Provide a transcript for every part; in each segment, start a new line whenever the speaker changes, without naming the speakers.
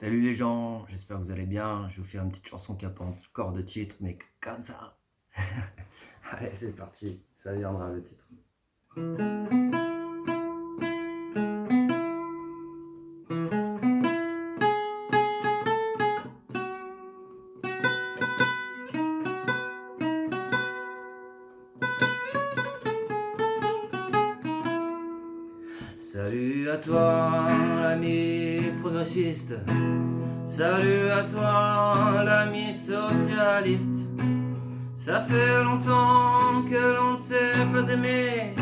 Salut les gens, j'espère que vous allez bien. Je vais vous faire une petite chanson qui n'a pas encore de titre, mais comme ça. Allez, c'est parti, ça viendra le titre. Salut à toi, l'ami progressiste. Salut à toi, l'ami socialiste. Ça fait longtemps que l'on ne s'est pas aimé,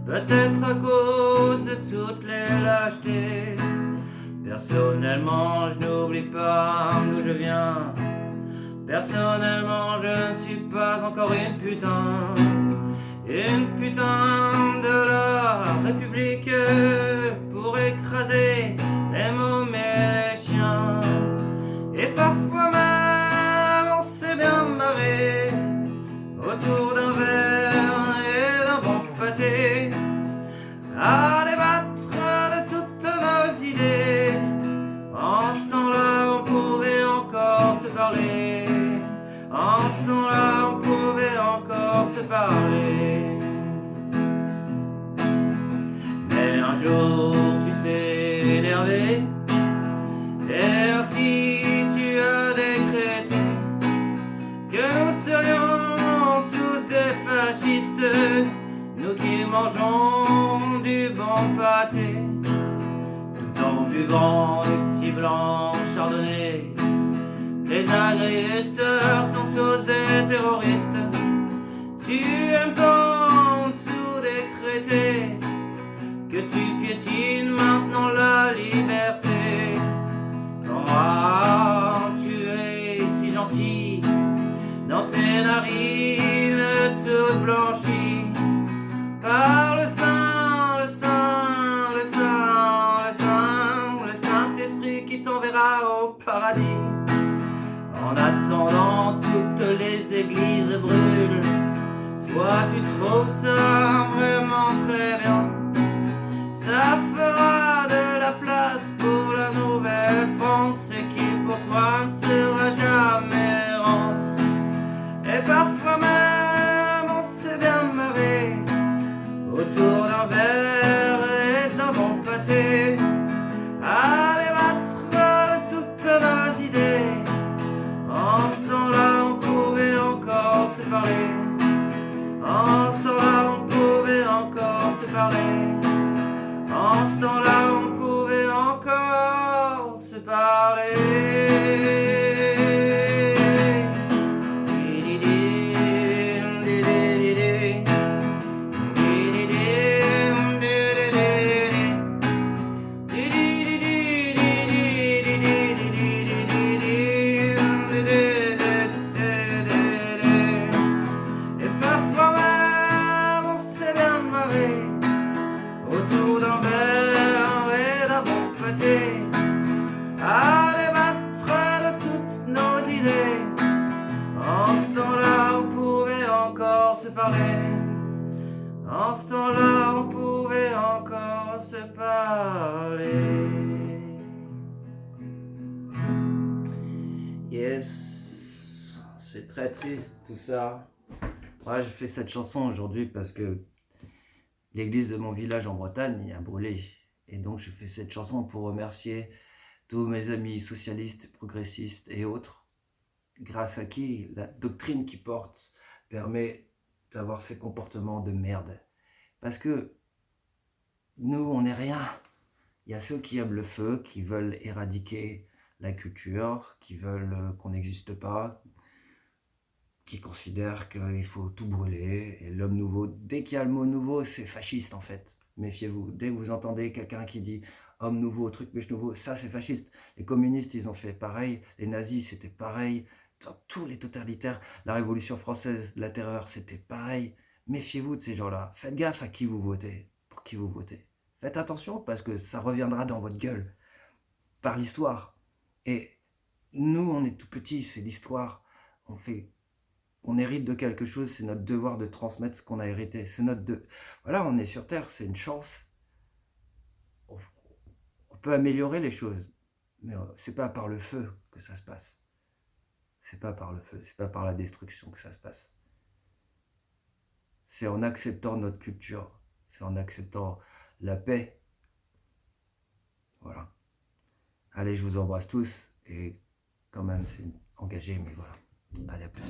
peut-être à cause de toutes les lâchetés. Personnellement, je n'oublie pas d'où je viens. Personnellement, je ne suis pas encore une putain de la République pour écraser les mômes et les chiens. Et parfois même, on s'est bien marré autour d'un verre et d'un bon pâté, à débattre de toutes nos idées. En ce temps-là, on pouvait encore se parler. En ce temps-là, on pouvait encore se parler. Mais un jour, tu t'es énervé, et ainsi tu as décrété que nous serions tous des fascistes, nous qui mangeons du bon pâté, tout en buvant du petit blanc chardonnay. Les agriculteurs sont tous des terroristes. Tu aimes tant tout décréter que tu piétines maintenant la liberté. Oh, tu es si gentil dans tes narines toutes blanchies par le Saint, le Saint, le Saint, le Saint, le Saint-Esprit qui t'enverra au paradis. En attendant, toutes les églises brûlent. Toi, tu trouves ça vraiment très bien. Ça fera de la place pour la nouvelle France, et qui pour toi ne sera jamais rance. Et parfois même, on s'est bien marré autour d'un verre et d'un bon pâté, à débattre de toutes nos idées. En ce temps-là, on pouvait encore se parler. En ce temps-là, on pouvait encore se parler. En ce temps-là, on pouvait encore se parler. Autour d'un verre et d'un bon pâté, à débattre de toutes nos idées. En ce temps-là, on pouvait encore se parler. En ce temps-là, on pouvait encore se parler. Yes, c'est très triste tout ça. Ouais, je fais cette chanson aujourd'hui parce que l'église de mon village en Bretagne a brûlé. Et donc je fais cette chanson pour remercier tous mes amis socialistes, progressistes et autres, grâce à qui la doctrine qu'ils portent permet d'avoir ces comportements de merde. Parce que nous, on n'est rien. Il y a ceux qui aiment le feu, qui veulent éradiquer la culture, qui veulent qu'on n'existe pas, qui considèrent qu'il faut tout brûler, et l'homme nouveau, dès qu'il y a le mot nouveau, c'est fasciste en fait. Méfiez-vous, dès que vous entendez quelqu'un qui dit homme nouveau, truc mèche nouveau, ça c'est fasciste. Les communistes, ils ont fait pareil, les nazis, c'était pareil, dans tous les totalitaires, la Révolution française, la terreur, c'était pareil. Méfiez-vous de ces gens-là, faites gaffe à qui vous votez, pour qui vous votez. Faites attention parce que ça reviendra dans votre gueule, par l'histoire. Et nous, on est tout petits, c'est l'histoire, on hérite de quelque chose, c'est notre devoir de transmettre ce qu'on a hérité. C'est Voilà, on est sur Terre, c'est une chance. On peut améliorer les choses, Mais c'est pas par le feu que ça se passe. C'est pas par le feu, c'est pas par la destruction que ça se passe. C'est en acceptant notre culture, c'est en acceptant la paix. Voilà. Allez, je vous embrasse tous et quand même c'est engagé, mais voilà. Allez, à plus.